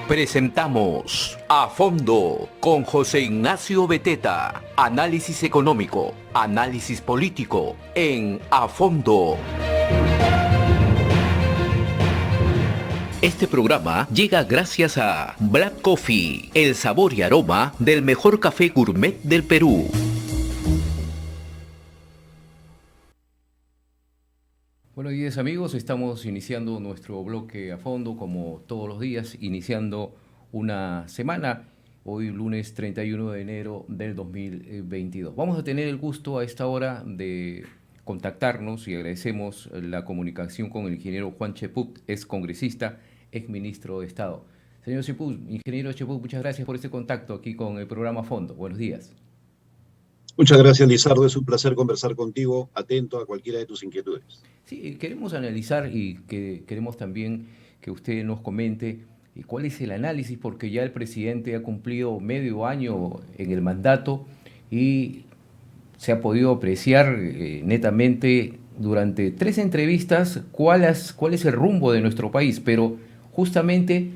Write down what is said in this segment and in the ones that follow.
Presentamos A Fondo con José Ignacio Beteta. Análisis económico, análisis político en A Fondo. Este programa llega gracias a Black Coffee, el sabor y aroma del mejor café gourmet del Perú. Buenos días amigos, estamos iniciando nuestro bloque a fondo como todos los días, iniciando una semana, hoy lunes 31 de enero del 2022. Vamos a tener el gusto a esta hora de contactarnos y agradecemos la comunicación con el ingeniero Juan Cheput, ex congresista, ex ministro de Estado. Señor Cheput, ingeniero Cheput, muchas gracias por este contacto aquí con el programa a fondo. Buenos días. Muchas gracias, Lizardo. Es un placer conversar contigo, atento a cualquiera de tus inquietudes. Sí, queremos analizar y queremos también que usted nos comente cuál es el análisis, porque ya el presidente ha cumplido medio año en el mandato y se ha podido apreciar netamente durante 3 entrevistas cuál es el rumbo de nuestro país. Pero justamente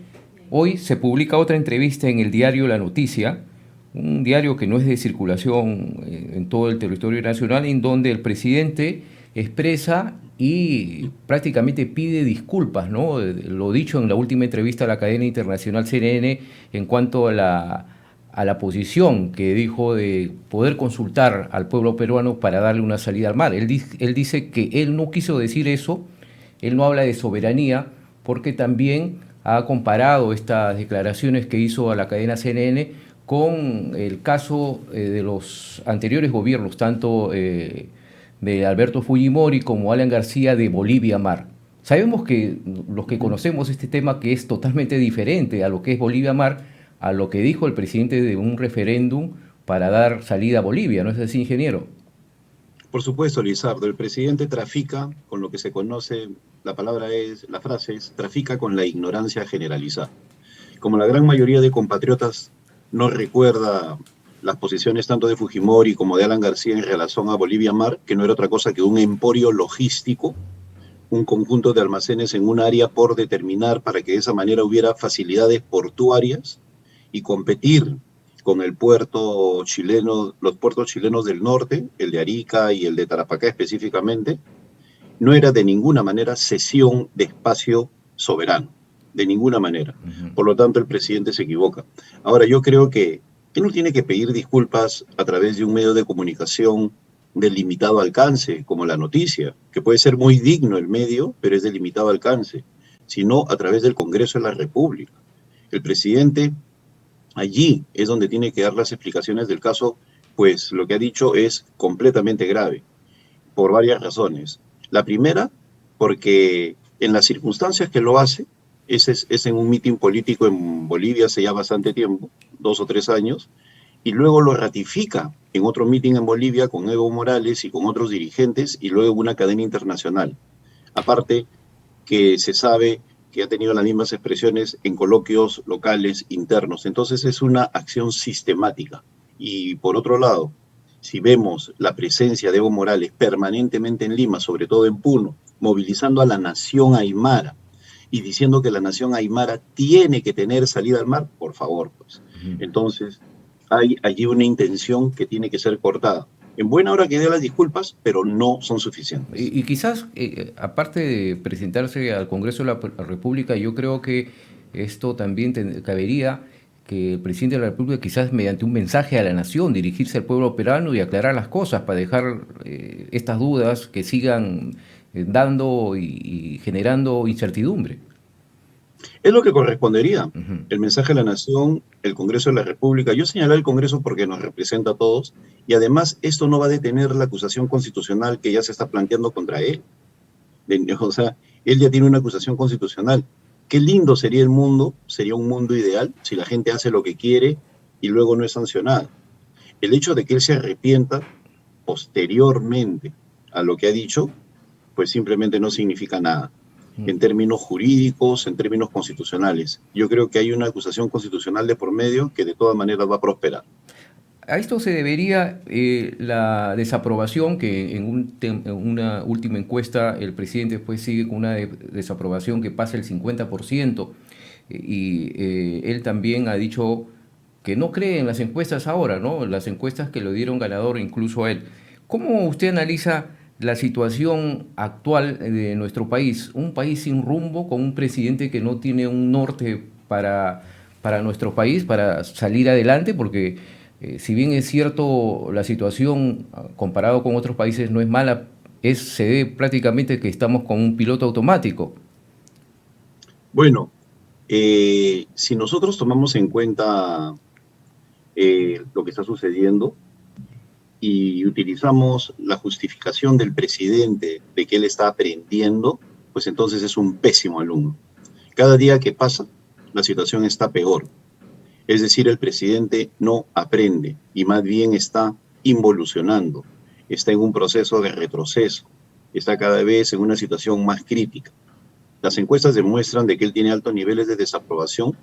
hoy se publica otra entrevista en el diario La Noticia, un diario que no es de circulación en todo el territorio nacional, en donde el presidente expresa y prácticamente pide disculpas, ¿no? Lo dicho en la última entrevista a la cadena internacional CNN en cuanto a la posición que dijo de poder consultar al pueblo peruano para darle una salida al mar. Él dice que él no quiso decir eso, él no habla de soberanía, porque también ha comparado estas declaraciones que hizo a la cadena CNN con el caso de los anteriores gobiernos, tanto de Alberto Fujimori como Alan García de Bolivia Mar. Sabemos que los que conocemos este tema, que es totalmente diferente a lo que es Bolivia Mar, a lo que dijo el presidente de un referéndum para dar salida a Bolivia, ¿no es así, ingeniero? Por supuesto, Lizardo, el presidente trafica con lo que se conoce, la frase es, trafica con la ignorancia generalizada. Como la gran mayoría de compatriotas no recuerda las posiciones tanto de Fujimori como de Alan García en relación a Bolivia Mar, que no era otra cosa que un emporio logístico, un conjunto de almacenes en un área por determinar para que de esa manera hubiera facilidades portuarias y competir con el puerto chileno, los puertos chilenos del norte, el de Arica y el de Tarapacá específicamente. No era de ninguna manera cesión de espacio soberano, de ninguna manera. Por lo tanto, el presidente se equivoca. Ahora, yo creo que él no tiene que pedir disculpas a través de un medio de comunicación de limitado alcance, como La Noticia, que puede ser muy digno el medio, pero es de limitado alcance, sino a través del Congreso de la República. El presidente allí es donde tiene que dar las explicaciones del caso, pues lo que ha dicho es completamente grave, por varias razones. La primera, porque en las circunstancias que lo hace, es en un mitin político en Bolivia hace ya bastante tiempo, 2 o 3 años, y luego lo ratifica en otro mitin en Bolivia con Evo Morales y con otros dirigentes, y luego en una cadena internacional. Aparte que se sabe que ha tenido las mismas expresiones en coloquios locales internos. Entonces es una acción sistemática. Y por otro lado, si vemos la presencia de Evo Morales permanentemente en Lima, sobre todo en Puno, movilizando a la nación aymara y diciendo que la nación aymara tiene que tener salida al mar, por favor, pues. Entonces, hay allí una intención que tiene que ser cortada. En buena hora que dé las disculpas, pero no son suficientes. Y quizás, aparte de presentarse al Congreso de la República, yo creo que esto también cabería que el presidente de la República, quizás mediante un mensaje a la nación, dirigirse al pueblo peruano y aclarar las cosas para dejar estas dudas que sigan dando y generando incertidumbre. Es lo que correspondería. El mensaje a la nación, el Congreso de la República. Yo señalé al Congreso porque nos representa a todos y además esto no va a detener la acusación constitucional que ya se está planteando contra él. O sea, él ya tiene una acusación constitucional. Qué lindo sería el mundo, sería un mundo ideal si la gente hace lo que quiere y luego no es sancionada. El hecho de que él se arrepienta posteriormente a lo que ha dicho, pues simplemente no significa nada. En términos jurídicos, en términos constitucionales. Yo creo que hay una acusación constitucional de por medio que de todas maneras va a prosperar. A esto se debería la desaprobación, que en una última encuesta el presidente después sigue con una desaprobación que pasa el 50%. Él también ha dicho que no cree en las encuestas ahora, ¿no? Las encuestas que lo dieron ganador incluso a él. ¿Cómo usted analiza la situación actual de nuestro país? Un país sin rumbo, con un presidente que no tiene un norte para nuestro país, para salir adelante, porque si bien es cierto la situación comparado con otros países no es mala, se ve prácticamente que estamos con un piloto automático. Bueno, si nosotros tomamos en cuenta lo que está sucediendo y utilizamos la justificación del presidente de que él está aprendiendo, pues entonces es un pésimo alumno. Cada día que pasa, la situación está peor. Es decir, el presidente no aprende y más bien está involucionando, está en un proceso de retroceso, está cada vez en una situación más crítica. Las encuestas demuestran de que él tiene altos niveles de desaprobación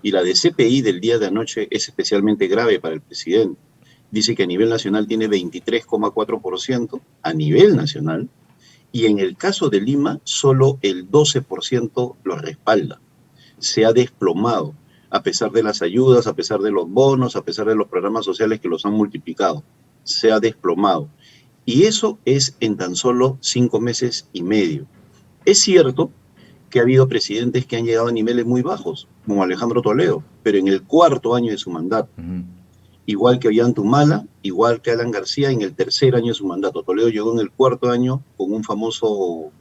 y la de CPI del día de anoche es especialmente grave para el presidente. Dice que a nivel nacional tiene 23,4% a nivel nacional y en el caso de Lima solo el 12% lo respalda. Se ha desplomado a pesar de las ayudas, a pesar de los bonos, a pesar de los programas sociales que los han multiplicado. Se ha desplomado. Y eso es en tan solo 5 meses y medio. Es cierto que ha habido presidentes que han llegado a niveles muy bajos, como Alejandro Toledo, pero en el 4.º año de su mandato. Igual que Ollanta-Humala, igual que Alan García en el 3.er año de su mandato. Toledo llegó en el 4.º año con un famoso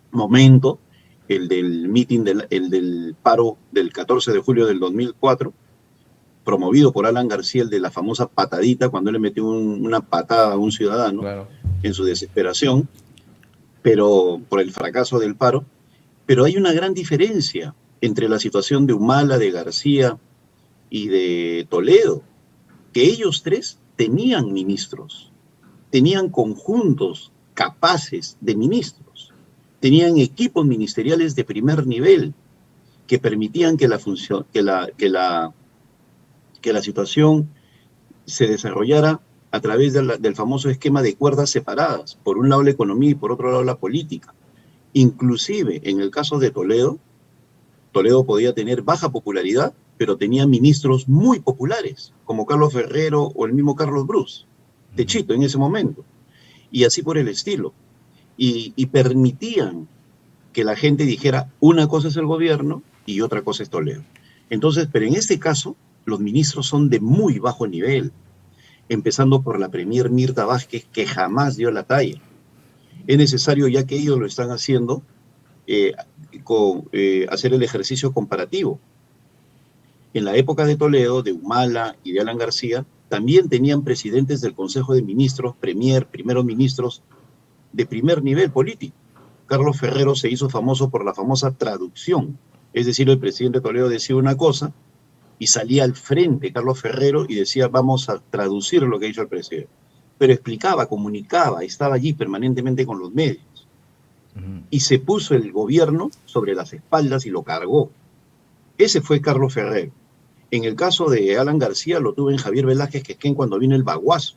momento, el del meeting, el del paro del 14 de julio del 2004, promovido por Alan García, el de la famosa patadita, cuando le metió una patada a un ciudadano, claro, en su desesperación, pero por el fracaso del paro. Pero hay una gran diferencia entre la situación de Humala, de García y de Toledo, que ellos tres tenían ministros, tenían conjuntos capaces de ministros, tenían equipos ministeriales de primer nivel que permitían que la situación se desarrollara a través del famoso esquema de cuerdas separadas, por un lado la economía y por otro lado la política. Inclusive en el caso de Toledo, Toledo podía tener baja popularidad, pero tenía ministros muy populares, como Carlos Ferrero o el mismo Carlos Brus, Techito en ese momento, y así por el estilo. Y permitían que la gente dijera, una cosa es el gobierno y otra cosa es Toledo. Entonces, pero en este caso, los ministros son de muy bajo nivel, empezando por la premier Mirta Vázquez, que jamás dio la talla. Es necesario, ya que ellos lo están haciendo, hacer el ejercicio comparativo. En la época de Toledo, de Humala y de Alan García, también tenían presidentes del Consejo de Ministros, primeros ministros de primer nivel político. Carlos Ferrero se hizo famoso por la famosa traducción, es decir, el presidente Toledo decía una cosa y salía al frente Carlos Ferrero y decía, vamos a traducir lo que ha dicho el presidente. Pero explicaba, comunicaba, estaba allí permanentemente con los medios. Y se puso el gobierno sobre las espaldas y lo cargó. Ese fue Carlos Ferrero. En el caso de Alan García lo tuvo en Javier Velázquez Quesquén cuando vino el baguazo.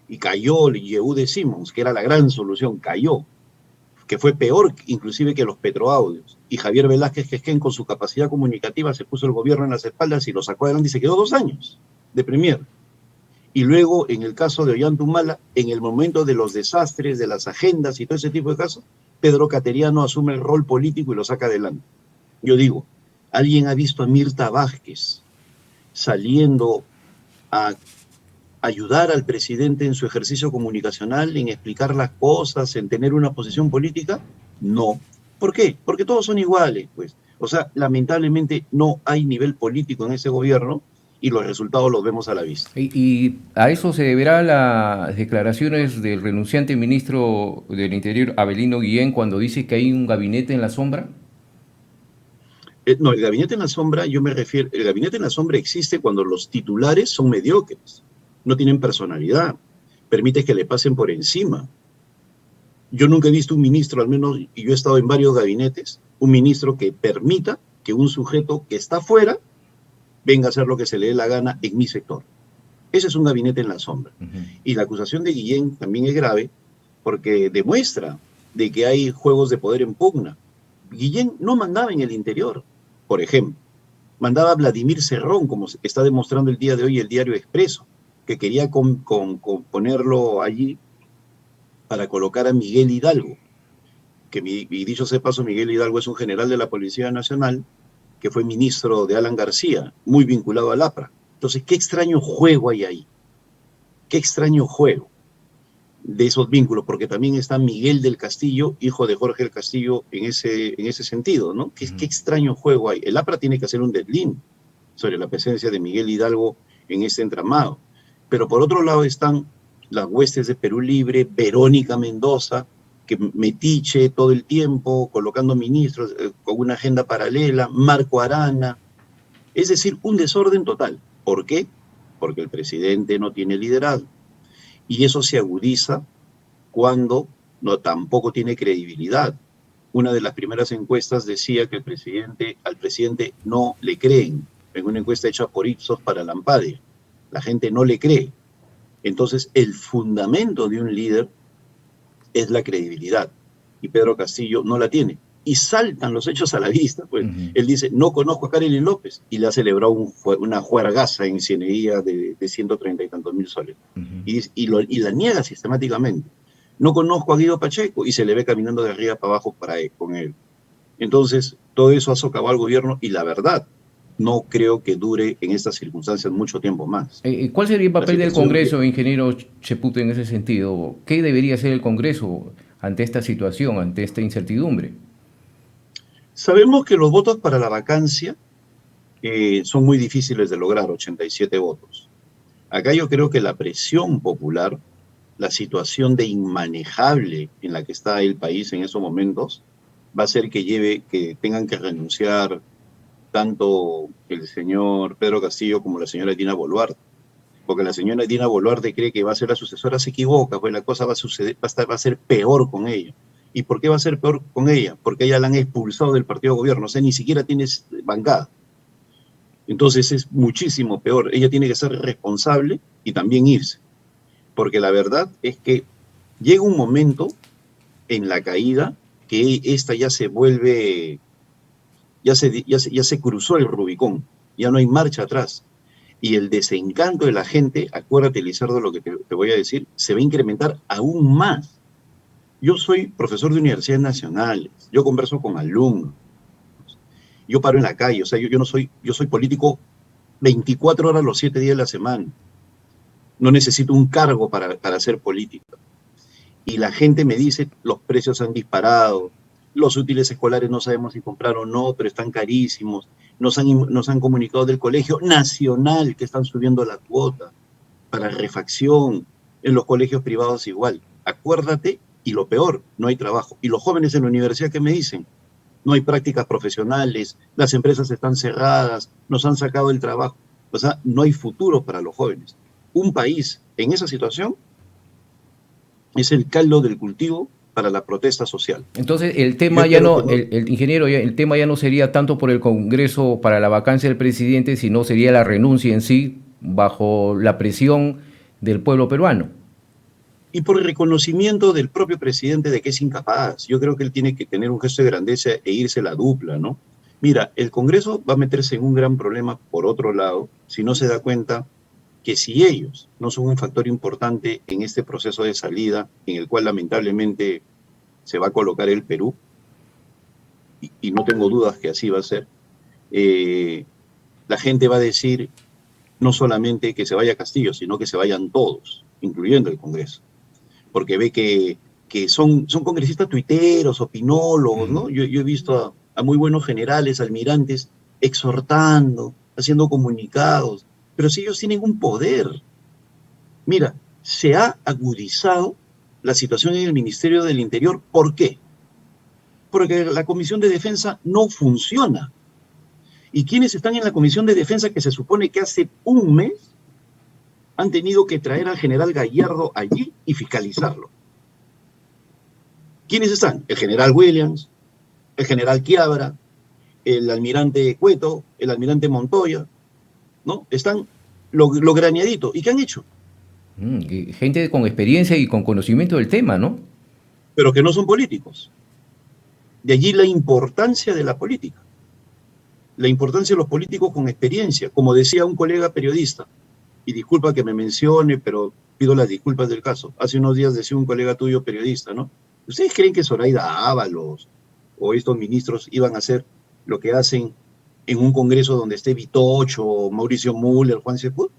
Y cayó Yehude Simons, que era la gran solución, cayó. Que fue peor inclusive que los petroaudios. Y Javier Velázquez Quesquén, con su capacidad comunicativa, se puso el gobierno en las espaldas y lo sacó adelante y se quedó 2 años de premier. Y luego, en el caso de Ollanta-Humala, en el momento de los desastres, de las agendas y todo ese tipo de casos, Pedro Cateriano asume el rol político y lo saca adelante. Yo digo, ¿alguien ha visto a Mirta Vázquez saliendo a ayudar al presidente en su ejercicio comunicacional, en explicar las cosas, en tener una posición política? No. ¿Por qué? Porque todos son iguales, pues. O sea, lamentablemente no hay nivel político en ese gobierno y los resultados los vemos a la vista. ¿Y a eso se deberá las declaraciones del renunciante ministro del Interior, Avelino Guillén, cuando dice que hay un gabinete en la sombra? No, el gabinete en la sombra, yo me refiero, el gabinete en la sombra existe cuando los titulares son mediocres, no tienen personalidad, permite que le pasen por encima. Yo nunca he visto un ministro, al menos, y yo he estado en varios gabinetes, un ministro que permita que un sujeto que está fuera venga a hacer lo que se le dé la gana en mi sector. Ese es un gabinete en la sombra. Y la acusación de Guillén también es grave porque demuestra de que hay juegos de poder en pugna. Guillén no mandaba en el interior. por ejemplo. Mandaba a Vladimir Cerrón, como está demostrando el día de hoy el diario Expreso, que quería ponerlo allí para colocar a Miguel Hidalgo, y dicho sea de paso, Miguel Hidalgo es un general de la Policía Nacional que fue ministro de Alan García, muy vinculado al APRA. Entonces, qué extraño juego hay ahí, qué extraño juego de esos vínculos, porque también está Miguel del Castillo, hijo de Jorge del Castillo, en ese sentido, ¿no? Qué extraño juego hay. El APRA tiene que hacer un deadline sobre la presencia de Miguel Hidalgo en este entramado. Pero por otro lado están las huestes de Perú Libre, Verónica Mendoza, que metiche todo el tiempo, colocando ministros con una agenda paralela, Marco Arana, es decir, un desorden total. ¿Por qué? Porque el presidente no tiene liderazgo. Y eso se agudiza cuando tampoco tiene credibilidad. Una de las primeras encuestas decía que al presidente no le creen, en una encuesta hecha por Ipsos para Lampadia. La gente no le cree. Entonces, el fundamento de un líder es la credibilidad. Y Pedro Castillo no la tiene. Y saltan los hechos a la vista. Pues. Él dice, no conozco a Karelyn López. Y le ha celebrado una juergaza en Cieneguía de 130 y tantos mil soles. Y la niega sistemáticamente. No conozco a Guido Pacheco. Y se le ve caminando de arriba para abajo con él. Entonces, todo eso ha socavado al gobierno. Y la verdad, no creo que dure en estas circunstancias mucho tiempo más. ¿Cuál sería el papel del Congreso, ingeniero Chepute, en ese sentido? ¿Qué debería hacer el Congreso ante esta situación, ante esta incertidumbre? Sabemos que los votos para la vacancia son muy difíciles de lograr, 87 votos. Acá yo creo que la presión popular, la situación de inmanejable en la que está el país en esos momentos, va a hacer que tengan que renunciar tanto el señor Pedro Castillo como la señora Dina Boluarte. Porque la señora Dina Boluarte cree que va a ser la sucesora, se equivoca, pues la cosa va a ser peor con ella. ¿Y por qué va a ser peor con ella? Porque ella la han expulsado del partido de gobierno, o sea, ni siquiera tiene bancada. Entonces es muchísimo peor. Ella tiene que ser responsable y también irse. Porque la verdad es que llega un momento en la caída que esta ya se vuelve, ya se cruzó el Rubicón, ya no hay marcha atrás. Y el desencanto de la gente, acuérdate, Lizardo, lo que te voy a decir, se va a incrementar aún más. Yo soy profesor de universidades nacionales, yo converso con alumnos, yo paro en la calle, o sea, yo soy político 24 horas los 7 días de la semana. No necesito un cargo para hacer política. Y la gente me dice, los precios han disparado, los útiles escolares no sabemos si comprar o no, pero están carísimos. Nos han comunicado del Colegio Nacional que están subiendo la cuota para refacción, en los colegios privados igual. Acuérdate, y lo peor, no hay trabajo. Y los jóvenes en la universidad, ¿qué me dicen? No hay prácticas profesionales, las empresas están cerradas, nos han sacado el trabajo. O sea, no hay futuro para los jóvenes. Un país en esa situación es el caldo del cultivo para la protesta social. Entonces, el tema ya no, el ingeniero, el tema ya no sería tanto por el Congreso para la vacancia del presidente, sino sería la renuncia en sí bajo la presión del pueblo peruano. Y por el reconocimiento del propio presidente de que es incapaz. Yo creo que él tiene que tener un gesto de grandeza e irse la dupla, ¿no? Mira, el Congreso va a meterse en un gran problema por otro lado, si no se da cuenta que si ellos no son un factor importante en este proceso de salida, en el cual lamentablemente se va a colocar el Perú, y no tengo dudas que así va a ser, la gente va a decir no solamente que se vaya Castillo, sino que se vayan todos, incluyendo el Congreso. Porque ve que son congresistas tuiteros, opinólogos, ¿no? Yo he visto a muy buenos generales, almirantes, exhortando, haciendo comunicados, pero si ellos tienen un poder. Mira, se ha agudizado la situación en el Ministerio del Interior. ¿Por qué? Porque la Comisión de Defensa no funciona. ¿Y quiénes están en la Comisión de Defensa que se supone que hace un mes han tenido que traer al general Gallardo allí y fiscalizarlo? ¿Quiénes están? El general Williams, el general Quiabra, el almirante Cueto, el almirante Montoya, ¿no? Están lo graneadito. ¿Y qué han hecho? Gente con experiencia y con conocimiento del tema, ¿no? Pero que no son políticos. De allí la importancia de la política. la importancia de los políticos con experiencia. Como decía un colega periodista, y disculpa que me mencione, pero pido las disculpas del caso. Hace unos días decía un colega tuyo periodista, ¿no? ¿Ustedes creen que Zoraida Ábalos o estos ministros iban a hacer lo que hacen en un congreso donde esté Vitocho, Mauricio Müller, Juan Ceput?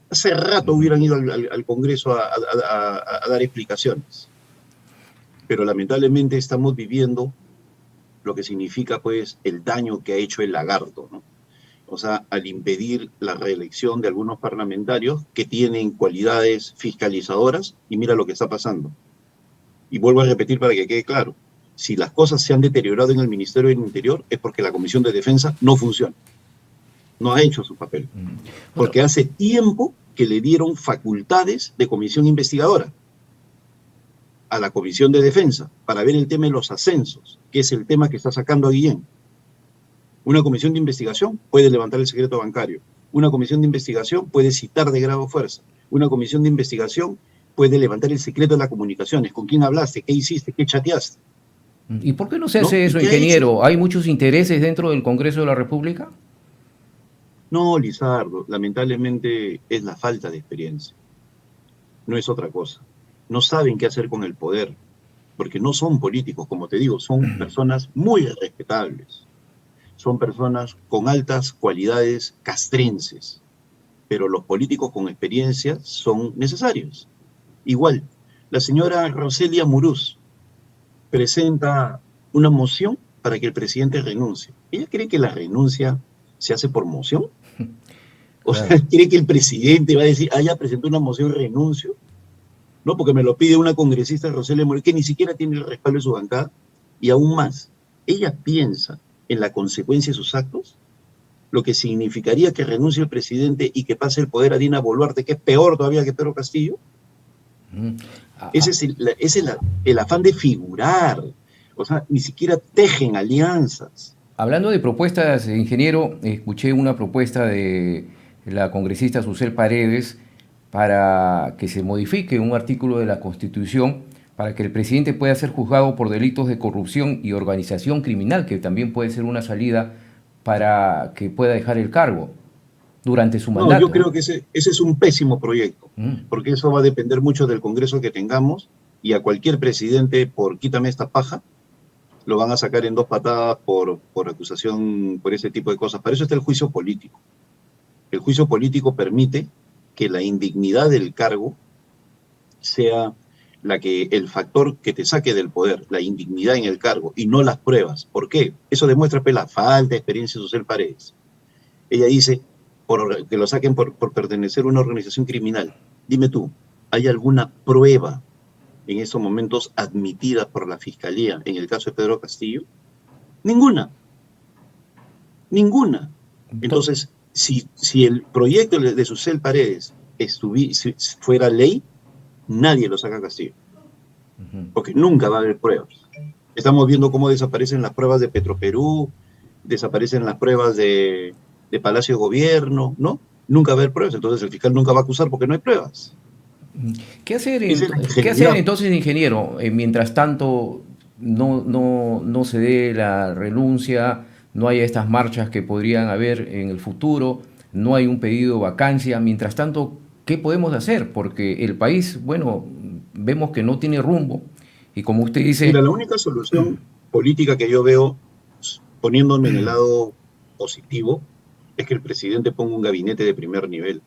Hace rato hubieran ido al Congreso a dar explicaciones. Pero lamentablemente estamos viviendo lo que significa pues el daño que ha hecho el lagarto, ¿no? O sea, al impedir la reelección de algunos parlamentarios que tienen cualidades fiscalizadoras, y mira lo que está pasando. Y vuelvo a repetir para que quede claro, si las cosas se han deteriorado en el Ministerio del Interior es porque la Comisión de Defensa no funciona, no ha hecho su papel, porque hace tiempo que le dieron facultades de comisión investigadora a la Comisión de Defensa para ver el tema de los ascensos, que es el tema que está sacando a Guillén. Una comisión de investigación puede levantar el secreto bancario. Una comisión de investigación puede citar de grado fuerza. Una comisión de investigación puede levantar el secreto de las comunicaciones. ¿Con quién hablaste? ¿Qué hiciste? ¿Qué chateaste? ¿Y por qué no se hace eso, ingeniero? ¿Hay muchos intereses dentro del Congreso de la República? No, Lizardo, lamentablemente es la falta de experiencia. No es otra cosa. No saben qué hacer con el poder, porque no son políticos, como te digo, son personas muy respetables. Son personas con altas cualidades castrenses, pero los políticos con experiencia son necesarios. Igual, la señora Roselia Muruz presenta una moción para que el presidente renuncie. ¿Ella cree que la renuncia se hace por moción? O sea, ¿cree que el presidente va a decir, ya presentó una moción, renuncio? No, porque me lo pide una congresista, Roselia Muruz, que ni siquiera tiene el respaldo de su bancada. Y aún más, ella piensa en la consecuencia de sus actos, lo que significaría que renuncie el presidente y que pase el poder a Dina Boluarte, que es peor todavía que Pedro Castillo. Ese es el afán de figurar. O sea, ni siquiera tejen alianzas. Hablando de propuestas, ingeniero, escuché una propuesta de la congresista Susel Paredes para que se modifique un artículo de la Constitución para que el presidente pueda ser juzgado por delitos de corrupción y organización criminal, que también puede ser una salida para que pueda dejar el cargo durante su mandato. No, yo creo que ese es un pésimo proyecto, porque eso va a depender mucho del Congreso que tengamos, y a cualquier presidente, por quítame esta paja, lo van a sacar en 2 patadas por acusación, por ese tipo de cosas. Para eso está el juicio político. El juicio político permite que la indignidad del cargo sea el factor que te saque del poder, la indignidad en el cargo, y no las pruebas. ¿Por qué? Eso demuestra la falta de experiencia de Susel Paredes. Ella dice que lo saquen por pertenecer a una organización criminal. Dime tú, ¿hay alguna prueba en estos momentos admitida por la Fiscalía en el caso de Pedro Castillo? Ninguna. Ninguna. Entonces, si el proyecto de Susel Paredes fuera ley, nadie lo saca a Castillo, porque nunca va a haber pruebas. Estamos viendo cómo desaparecen las pruebas de Petroperú, desaparecen las pruebas de Palacio de Gobierno, ¿no? Nunca va a haber pruebas, entonces el fiscal nunca va a acusar porque no hay pruebas. ¿Qué hacer entonces, ingeniero? Mientras tanto no se dé la renuncia, no haya estas marchas que podrían haber en el futuro, no hay un pedido de vacancia, mientras tanto, ¿qué podemos hacer? Porque el país, bueno, vemos que no tiene rumbo y como usted dice... Mira, la única solución política que yo veo, poniéndome en el lado positivo, es que el presidente ponga un gabinete de primer nivel.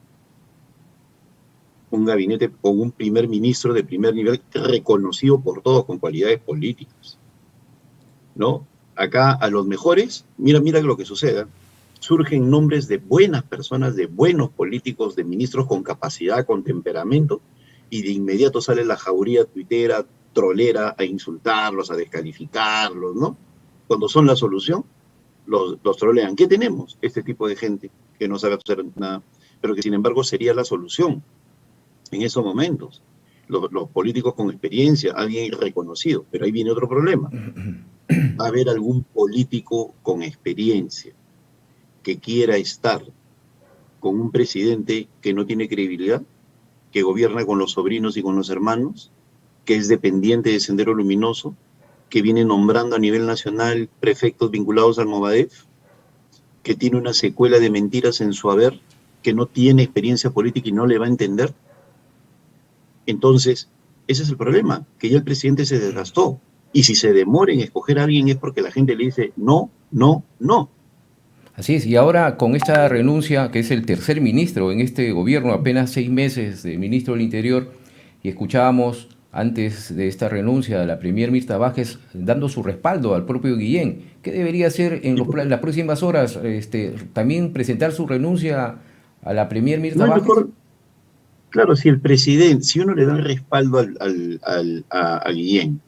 Un gabinete con un primer ministro de primer nivel reconocido por todos con cualidades políticas, ¿no? Acá a los mejores, mira lo que suceda. Surgen nombres de buenas personas, de buenos políticos, de ministros con capacidad, con temperamento, y de inmediato sale la jauría tuitera, trolera, a insultarlos, a descalificarlos, ¿no? Cuando son la solución, los trolean. ¿Qué tenemos? Este tipo de gente que no sabe hacer nada, pero que sin embargo sería la solución en esos momentos. Los políticos con experiencia, alguien reconocido, pero ahí viene otro problema. Va a haber algún político con experiencia que quiera estar con un presidente que no tiene credibilidad, que gobierna con los sobrinos y con los hermanos, que es dependiente de Sendero Luminoso, que viene nombrando a nivel nacional prefectos vinculados al Movadef. que tiene una secuela de mentiras en su haber, que no tiene experiencia política y no le va a entender? Entonces, ese es el problema, que ya el presidente se desgastó. Y si se demora en escoger a alguien es porque la gente le dice no, no, no. Así es, y ahora con esta renuncia, que es el tercer ministro en este gobierno, apenas 6 meses de ministro del Interior, y escuchábamos antes de esta renuncia a la premier Mirta Vázquez dando su respaldo al propio Guillén. ¿Qué debería hacer en las próximas horas? ¿También presentar su renuncia a la premier Mirta Vázquez? Mejor, claro, si el presidente, si uno le da el respaldo a Guillén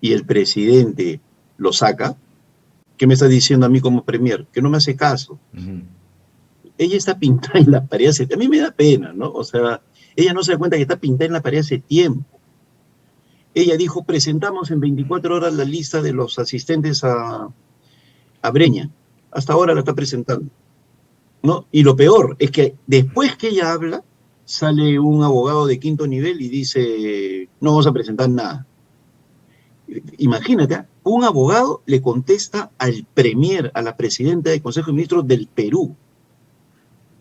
y el presidente lo saca, ¿qué me está diciendo a mí como premier? Que no me hace caso. Ella está pintada en la pared hace... A mí me da pena, ¿no? O sea, ella no se da cuenta que está pintada en la pared hace tiempo. Ella dijo, presentamos en 24 horas la lista de los asistentes a Breña. Hasta ahora la está presentando, ¿no? Y lo peor es que después que ella habla, sale un abogado de 5º nivel y dice, no vamos a presentar nada. Imagínate, un abogado le contesta al premier, a la presidenta del Consejo de Ministros del Perú.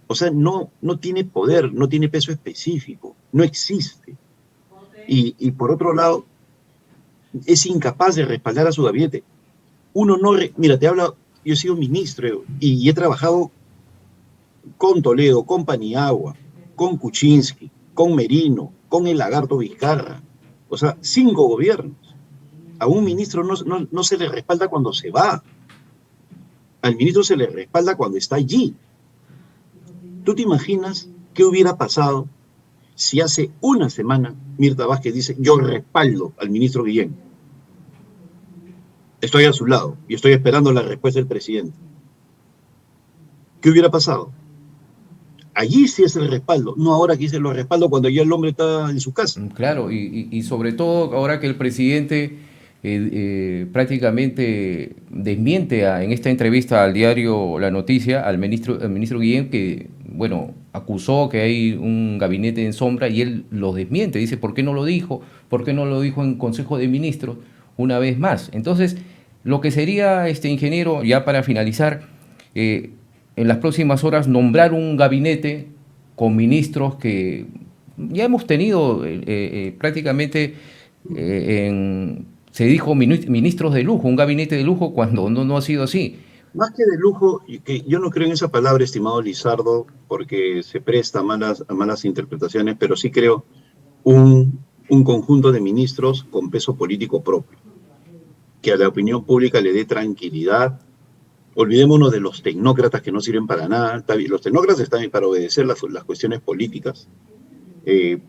O sea, no tiene poder, no tiene peso específico, no existe. Y por otro lado, es incapaz de respaldar a su gabinete. Mira, te habla, yo he sido ministro y he trabajado con Toledo, con Paniagua, con Kuczynski, con Merino, con el Lagarto Vizcarra. O sea, 5 gobiernos. A un ministro no se le respalda cuando se va. Al ministro se le respalda cuando está allí. ¿Tú te imaginas qué hubiera pasado si hace una semana Mirta Vázquez dice, yo respaldo al ministro Guillén? Estoy a su lado y estoy esperando la respuesta del presidente. ¿Qué hubiera pasado? Allí sí es el respaldo, no ahora que dice lo respaldo cuando ya el hombre está en su casa. Claro, y sobre todo ahora que el presidente prácticamente desmiente en esta entrevista al diario La Noticia al ministro Guillén, que, bueno, acusó que hay un gabinete en sombra y él lo desmiente, dice, ¿por qué no lo dijo? ¿Por qué no lo dijo en Consejo de Ministros una vez más? Entonces, lo que sería, ingeniero, ya para finalizar, en las próximas horas nombrar un gabinete con ministros que ya hemos tenido prácticamente se dijo ministros de lujo, un gabinete de lujo, cuando no ha sido así. Más que de lujo, que yo no creo en esa palabra, estimado Lizardo, porque se presta a malas interpretaciones, pero sí creo un conjunto de ministros con peso político propio, que a la opinión pública le dé tranquilidad. Olvidémonos de los tecnócratas que no sirven para nada. Los tecnócratas están para obedecer las cuestiones políticas.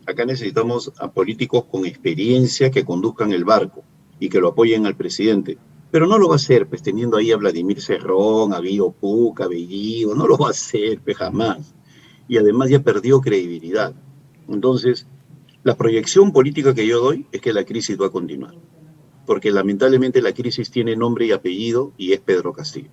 Acá necesitamos a políticos con experiencia que conduzcan el barco y que lo apoyen al presidente. Pero no lo va a hacer, pues, teniendo ahí a Vladimir Cerrón, a Guido Puc, a Bellido, no lo va a hacer, pues, jamás. Y además ya perdió credibilidad. Entonces, la proyección política que yo doy es que la crisis va a continuar. Porque lamentablemente la crisis tiene nombre y apellido y es Pedro Castillo.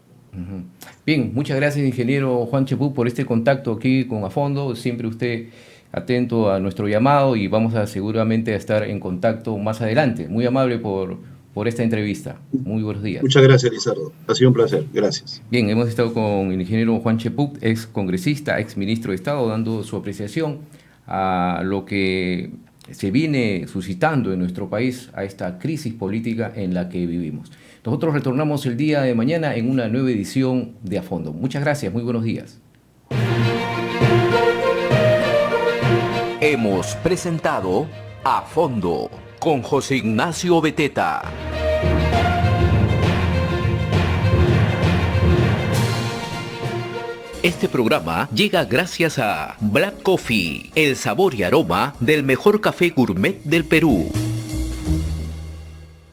Bien, muchas gracias, ingeniero Juan Chepú, por este contacto aquí con A Fondo. Siempre usted atento a nuestro llamado y vamos a seguramente a estar en contacto más adelante. Muy amable por esta entrevista. Muy buenos días. Muchas gracias, Lizardo. Ha sido un placer. Gracias. Bien, hemos estado con el ingeniero Juan Chepú, ex congresista, ex ministro de Estado, dando su apreciación a lo que se viene suscitando en nuestro país, a esta crisis política en la que vivimos. Nosotros retornamos el día de mañana en una nueva edición de A Fondo. Muchas gracias, muy buenos días. Hemos presentado A Fondo con José Ignacio Beteta. Este programa llega gracias a Black Coffee, el sabor y aroma del mejor café gourmet del Perú.